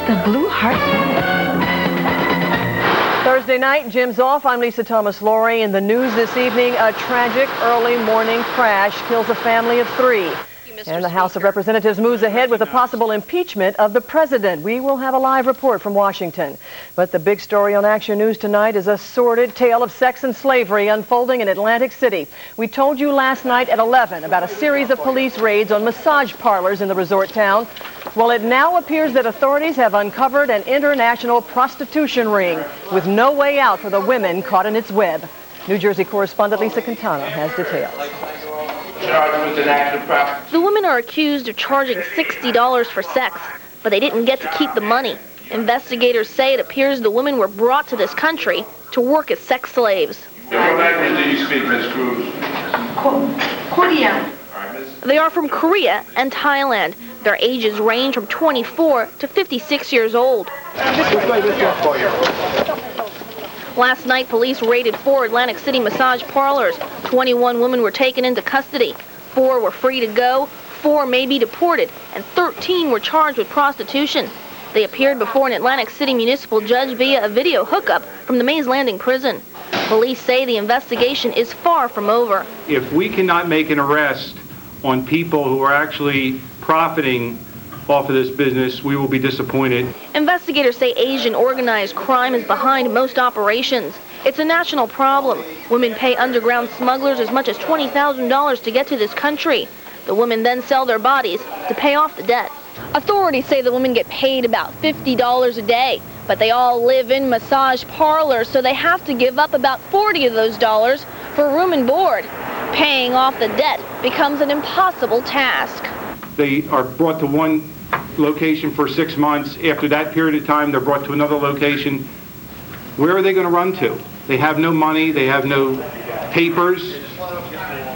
The Blue Heart. Thursday night, gym's off. I'm Lisa Thomas-Laurie. In the news this evening, a tragic early morning crash kills a family of 3. And the House of Representatives moves ahead with a possible impeachment of the president. We will have a live report from Washington. But the big story on Action News tonight is a sordid tale of sex and slavery unfolding in Atlantic City. We told you last night at 11 about a series of police raids on massage parlors in the resort town. Well, it now appears that authorities have uncovered an international prostitution ring with no way out for the women caught in its web. New Jersey correspondent Lisa Quintana has details. The women are accused of charging $60 for sex, but they didn't get to keep the money. Investigators say it appears the women were brought to this country to work as sex slaves. What language do you speak, Ms. Cruz? Korean. They are from Korea and Thailand. Their ages range from 24 to 56 years old. Last night, police raided 4 Atlantic City massage parlors. 21 women were taken into custody. 4 were free to go, 4 may be deported, and 13 were charged with prostitution. They appeared before an Atlantic City municipal judge via a video hookup from the Mays Landing prison. Police say the investigation is far from over. If we cannot make an arrest on people who are actually profiting off of this business, we will be disappointed. Investigators say Asian organized crime is behind most operations. It's a national problem. Women pay underground smugglers as much as $20,000 to get to this country. The women then sell their bodies to pay off the debt. Authorities say the women get paid about $50 a day, but they all live in massage parlors, so they have to give up about 40 of those dollars for room and board. Paying off the debt becomes an impossible task. They are brought to one location for 6 months. After that period of time, they're brought to another location. Where are they going to run to? They have no money. They have no papers.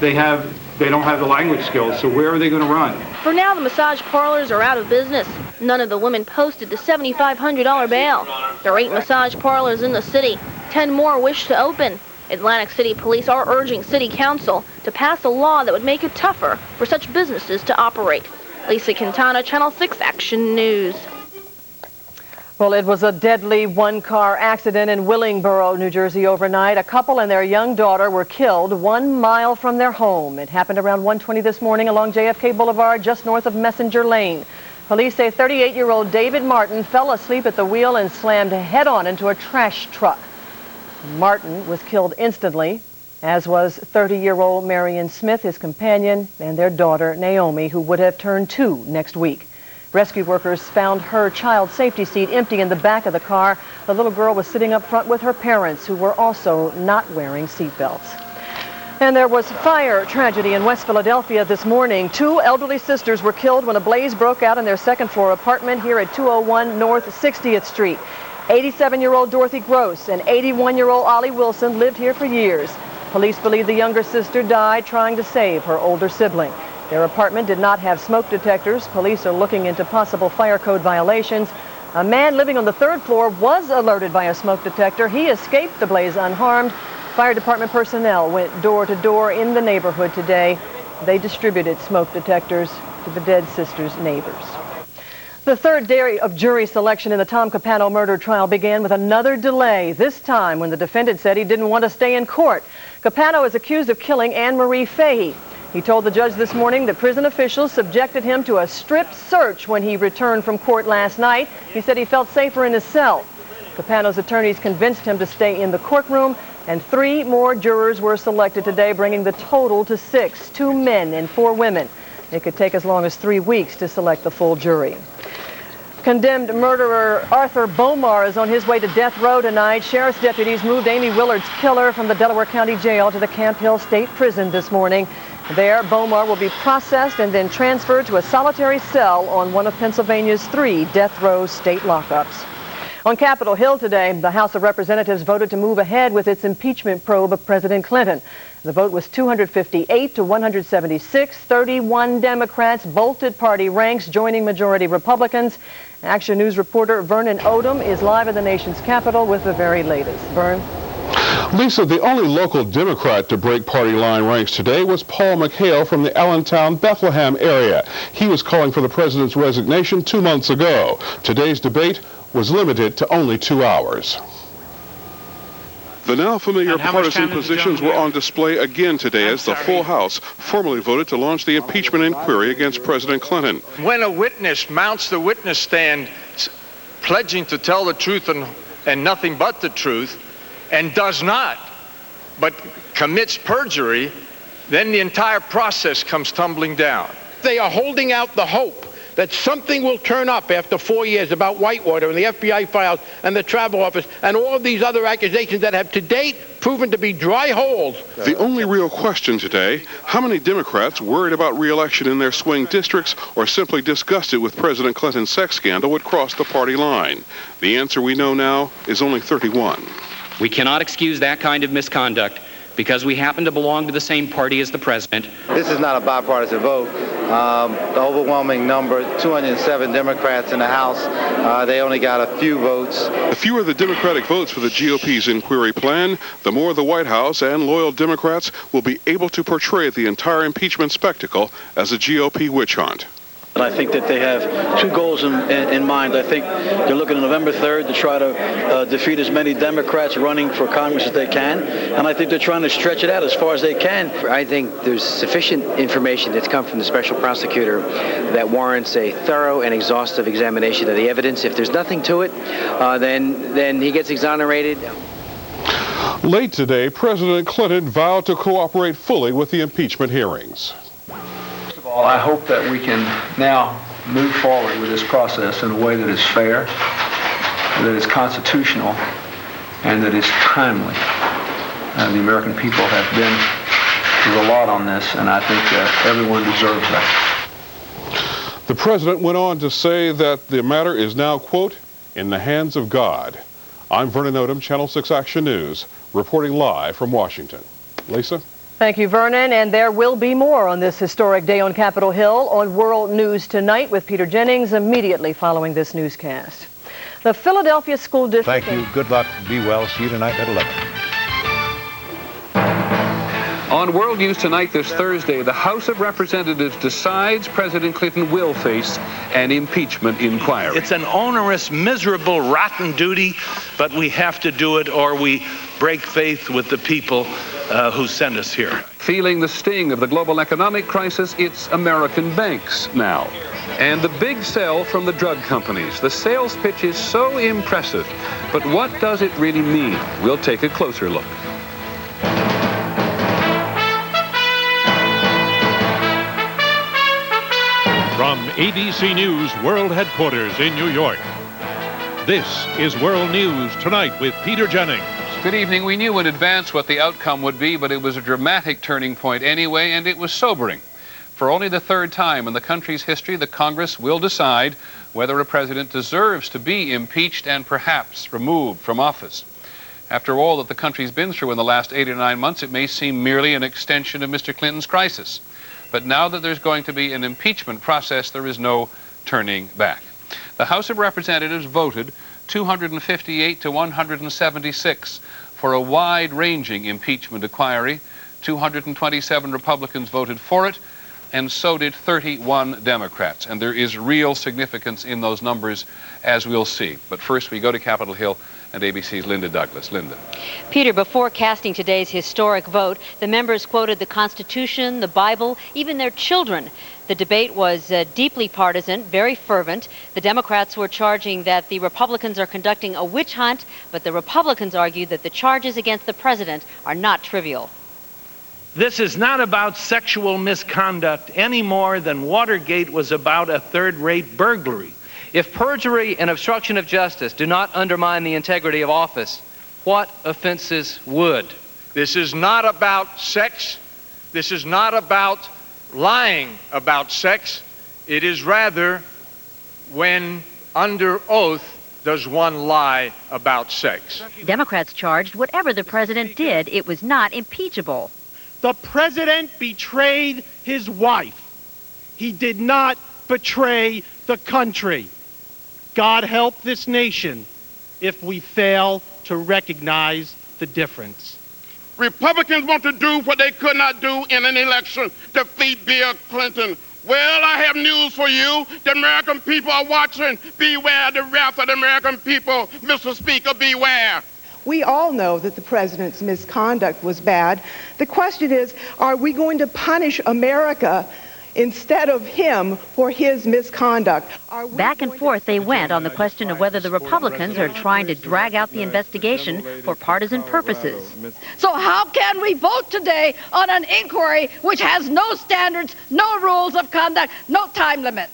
They don't have the language skills. So where are they going to run? For now, the massage parlors are out of business. None of the women posted the $7,500 bail. There are 8 massage parlors in the city. 10 more wish to open. Atlantic City police are urging City Council to pass a law that would make it tougher for such businesses to operate. Lisa Quintana, Channel 6 Action News. Well, it was a deadly one-car accident in Willingboro, New Jersey overnight. A couple and their young daughter were killed 1 mile from their home. It happened around 1:20 this morning along JFK Boulevard, just north of Messenger Lane. Police say 38-year-old David Martin fell asleep at the wheel and slammed head-on into a trash truck. Martin was killed instantly, as was 30-year-old Marion Smith, his companion, and their daughter, Naomi, who would have turned 2 next week. Rescue workers found her child safety seat empty in the back of the car. The little girl was sitting up front with her parents, who were also not wearing seatbelts. And there was fire tragedy in West Philadelphia this morning. 2 elderly sisters were killed when a blaze broke out in their second-floor apartment here at 201 North 60th Street. 87-year-old Dorothy Gross and 81-year-old Ollie Wilson lived here for years. Police believe the younger sister died trying to save her older sibling. Their apartment did not have smoke detectors. Police are looking into possible fire code violations. A man living on the 3rd floor was alerted by a smoke detector. He escaped the blaze unharmed. Fire department personnel went door to door in the neighborhood today. They distributed smoke detectors to the dead sisters' neighbors. The third day of jury selection in the Tom Capano murder trial began with another delay, this time when the defendant said he didn't want to stay in court. Capano is accused of killing Anne Marie Fahey. He told the judge this morning that prison officials subjected him to a strip search when he returned from court last night. He said he felt safer in his cell. Capano's attorneys convinced him to stay in the courtroom, and 3 more jurors were selected today, bringing the total to 6, 2 men and 4 women. It could take as long as 3 weeks to select the full jury. Condemned murderer Arthur Bomar is on his way to death row tonight. Sheriff's deputies moved Amy Willard's killer from the Delaware County Jail to the Camp Hill State Prison this morning. There, Bomar will be processed and then transferred to a solitary cell on one of Pennsylvania's 3 death row state lockups. On Capitol Hill today, the House of Representatives voted to move ahead with its impeachment probe of President Clinton. The vote was 258 to 176. 31 Democrats bolted party ranks, joining majority Republicans. Action News reporter Vernon Odom is live in the nation's capital with the very latest. Vern? Lisa, the only local Democrat to break party line ranks today was Paul McHale from the Allentown, Bethlehem area. He was calling for the president's resignation 2 months ago. Today's debate was limited to only 2 hours. The now familiar partisan positions were on display again today as the full House formally voted to launch the impeachment inquiry against President Clinton. When a witness mounts the witness stand pledging to tell the truth and nothing but the truth, and does not, but commits perjury, then the entire process comes tumbling down. They are holding out the hope that something will turn up after 4 years about Whitewater and the FBI files and the travel office and all of these other accusations that have to date proven to be dry holes. The only real question today, how many Democrats worried about re-election in their swing districts or simply disgusted with President Clinton's sex scandal would cross the party line? The answer we know now is only 31. We cannot excuse that kind of misconduct because we happen to belong to the same party as the president. This is not a bipartisan vote. The overwhelming number, 207 Democrats in the House, they only got a few votes. The fewer the Democratic votes for the GOP's inquiry plan, the more the White House and loyal Democrats will be able to portray the entire impeachment spectacle as a GOP witch hunt. And I think that they have two goals in mind. I think they're looking at November 3rd to try to defeat as many Democrats running for Congress as they can. And I think they're trying to stretch it out as far as they can. I think there's sufficient information that's come from the special prosecutor that warrants a thorough and exhaustive examination of the evidence. If there's nothing to it, then he gets exonerated. Late today, President Clinton vowed to cooperate fully with the impeachment hearings. I hope that we can now move forward with this process in a way that is fair, that is constitutional, and that is timely. The American people have been through a lot on this, and I think everyone deserves that. The president went on to say that the matter is now, quote, in the hands of God. I'm Vernon Odom, Channel 6 Action News, reporting live from Washington. Lisa? Thank you, Vernon. And there will be more on this historic day on Capitol Hill on World News Tonight with Peter Jennings immediately following this newscast. The Philadelphia School District... Thank you. Good luck. Be well. See you tonight at 11. On World News Tonight this Thursday, the House of Representatives decides President Clinton will face an impeachment inquiry. It's an onerous, miserable, rotten duty, but we have to do it or we break faith with the people who sent us here. Feeling the sting of the global economic crisis, it's American banks now. And the big sell from the drug companies. The sales pitch is so impressive, but what does it really mean? We'll take a closer look. From ABC News World Headquarters in New York, this is World News Tonight with Peter Jennings. Good evening. We knew in advance what the outcome would be, but it was a dramatic turning point anyway, and it was sobering. For only the third time in the country's history, the Congress will decide whether a president deserves to be impeached and perhaps removed from office. After all that the country's been through in the last 8 or 9 months, it may seem merely an extension of Mr. Clinton's crisis. But now that there's going to be an impeachment process, there is no turning back. The House of Representatives voted 258 to 176 for a wide-ranging impeachment inquiry. 227 Republicans voted for it, and so did 31 Democrats. And there is real significance in those numbers, as we'll see. But first, we go to Capitol Hill and ABC's Linda Douglas. Linda. Peter, before casting today's historic vote, the members quoted the Constitution, the Bible, even their children. The debate was deeply partisan, very fervent. The Democrats were charging that the Republicans are conducting a witch hunt, but the Republicans argued that the charges against the president are not trivial. This is not about sexual misconduct any more than Watergate was about a third-rate burglary. If perjury and obstruction of justice do not undermine the integrity of office, what offenses would? This is not about sex. This is not about lying about sex. It is rather when under oath does one lie about sex. Democrats charged whatever the president did, it was not impeachable. The president betrayed his wife. He did not betray the country. God help this nation if we fail to recognize the difference. Republicans want to do what they could not do in an election, defeat Bill Clinton. Well, I have news for you. The American people are watching. Beware the wrath of the American people. Mr. Speaker, beware. We all know that the president's misconduct was bad. The question is, are we going to punish America instead of him for his misconduct? Back and forth they went on the question of whether the Republicans are trying to drag out the investigation for partisan purposes. So how can we vote today on an inquiry which has no standards, no rules of conduct, no time limit?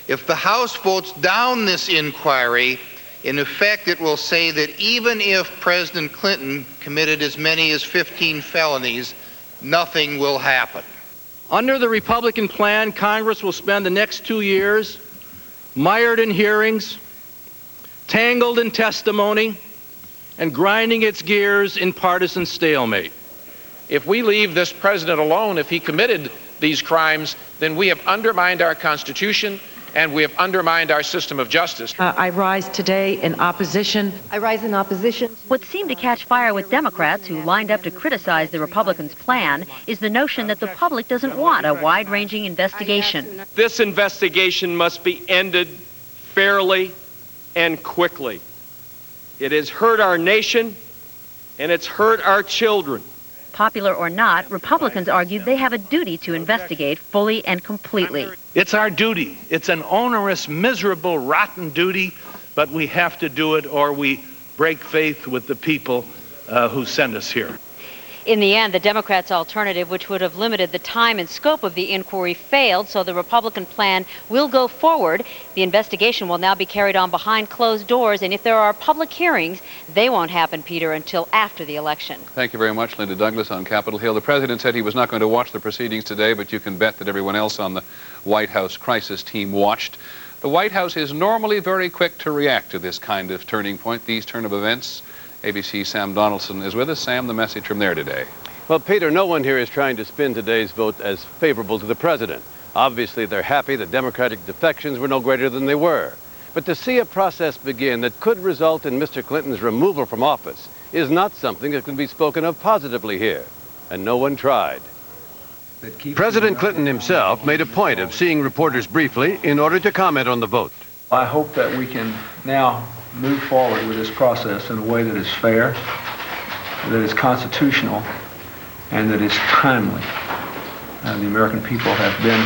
If the House votes down this inquiry, in effect it will say that even if President Clinton committed as many as 15 felonies, nothing will happen. Under the Republican plan, Congress will spend the next 2 years mired in hearings, tangled in testimony, and grinding its gears in partisan stalemate. If we leave this president alone, if he committed these crimes, then we have undermined our Constitution and we have undermined our system of justice. I rise today in opposition. I rise in opposition. What seemed to catch fire with Democrats who lined up to criticize the Republicans' plan is the notion that the public doesn't want a wide-ranging investigation. This investigation must be ended fairly and quickly. It has hurt our nation and it's hurt our children. Popular or not, Republicans argued they have a duty to investigate fully and completely. It's our duty. It's an onerous, miserable, rotten duty, but we have to do it or we break faith with the people who send us here. In the end, the Democrats' alternative, which would have limited the time and scope of the inquiry, failed, so the Republican plan will go forward. The investigation will now be carried on behind closed doors, and if there are public hearings, they won't happen, Peter, until after the election. Thank you very much, Linda Douglas on Capitol Hill. The president said he was not going to watch the proceedings today, but you can bet that everyone else on the White House crisis team watched. The White House is normally very quick to react to this kind of turning point, these turn of events. ABC's Sam Donaldson is with us. Sam, the message from there today. Well, Peter, no one here is trying to spin today's vote as favorable to the president. Obviously, they're happy that Democratic defections were no greater than they were. But to see a process begin that could result in Mr. Clinton's removal from office is not something that can be spoken of positively here. And no one tried. President Clinton himself made a point of seeing reporters briefly in order to comment on the vote. I hope that we can now move forward with this process in a way that is fair, that is constitutional, and that is timely. The American people have been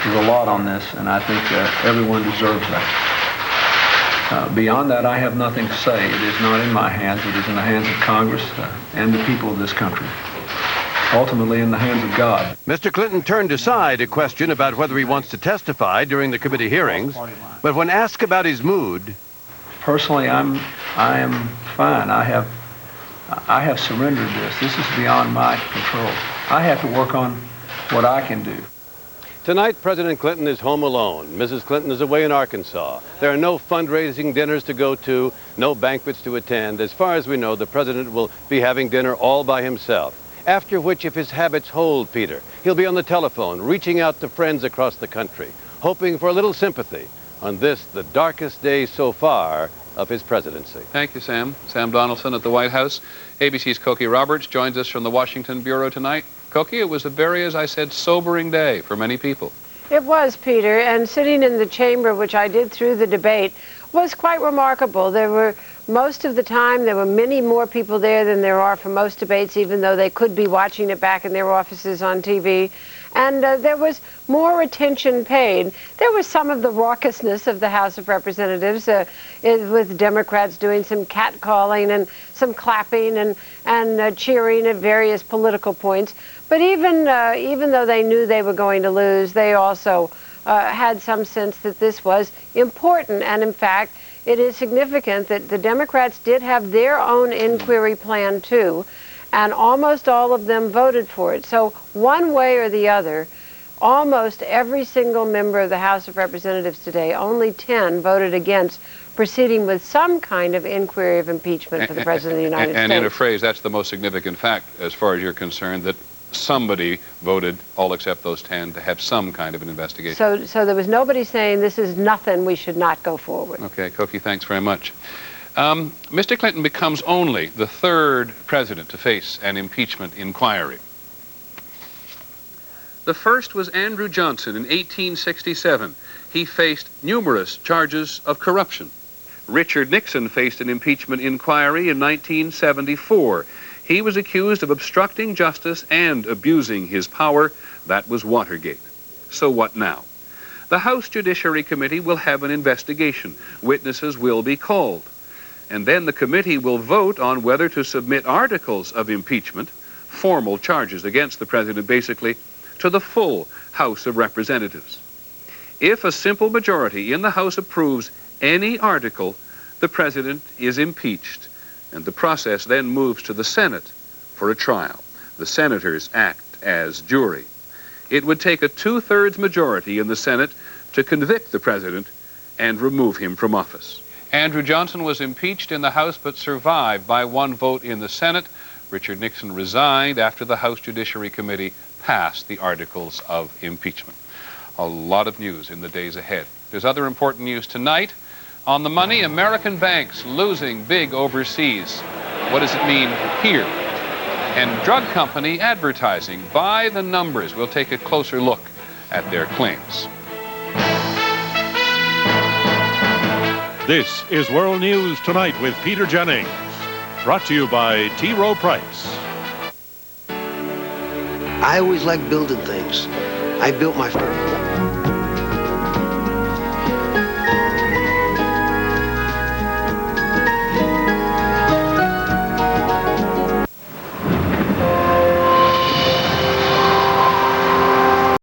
through a lot on this, and I think everyone deserves that. Beyond that, I have nothing to say. It is not in my hands. It is in the hands of Congress and the people of this country. Ultimately in the hands of God. Mr. Clinton turned aside a question about whether he wants to testify during the committee hearings, but when asked about his mood, personally, I am fine. I have surrendered this. This is beyond my control. I have to work on what I can do. Tonight, President Clinton is home alone. Mrs. Clinton is away in Arkansas. There are no fundraising dinners to go to, no banquets to attend. As far as we know, the president will be having dinner all by himself. After which, if his habits hold, Peter, he'll be on the telephone, reaching out to friends across the country, hoping for a little sympathy on this, the darkest day so far of his presidency. Thank you, Sam. Sam Donaldson at the White House. ABC's Cokie Roberts joins us from the Washington Bureau tonight. Cokie, it was a very, as I said, sobering day for many people. It was, Peter, and sitting in the chamber, which I did through the debate, was quite remarkable. Most of the time, there were many more people there than there are for most debates, even though they could be watching it back in their offices on TV. And there was more attention paid. There was some of the raucousness of the House of Representatives, with Democrats doing some catcalling and some clapping and cheering at various political points. But even though they knew they were going to lose, they also had some sense that this was important. And in fact, it is significant that the Democrats did have their own inquiry plan too, and almost all of them voted for it. So one way or the other, almost every single member of the House of Representatives today, only 10 voted against proceeding with some kind of inquiry of impeachment for the President of the United States. And in a phrase, that's the most significant fact as far as you're concerned, that somebody voted, all except those 10, to have some kind of an investigation. So there was nobody saying this is nothing, we should not go forward. Okay, Cokie, thanks very much. Mr. Clinton becomes only the third president to face an impeachment inquiry. The first was Andrew Johnson in 1867. He faced numerous charges of corruption. Richard Nixon faced an impeachment inquiry in 1974. He was accused of obstructing justice and abusing his power. That was Watergate. So what now? The House Judiciary Committee will have an investigation. Witnesses will be called. And then the committee will vote on whether to submit articles of impeachment, formal charges against the president basically, to the full House of Representatives. If a simple majority in the House approves any article, the president is impeached, and the process then moves to the Senate for a trial. The senators act as jury. It would take a two-thirds majority in the Senate to convict the president and remove him from office. Andrew Johnson was impeached in the House but survived by one vote in the Senate. Richard Nixon resigned after the House Judiciary Committee passed the articles of impeachment. A lot of news in the days ahead. There's other important news tonight. On the money, American banks losing big overseas. What does it mean here? And drug company advertising by the numbers. We'll take a closer look at their claims. This is World News Tonight with Peter Jennings. Brought to you by T. Rowe Price. I always liked building things. I built my first.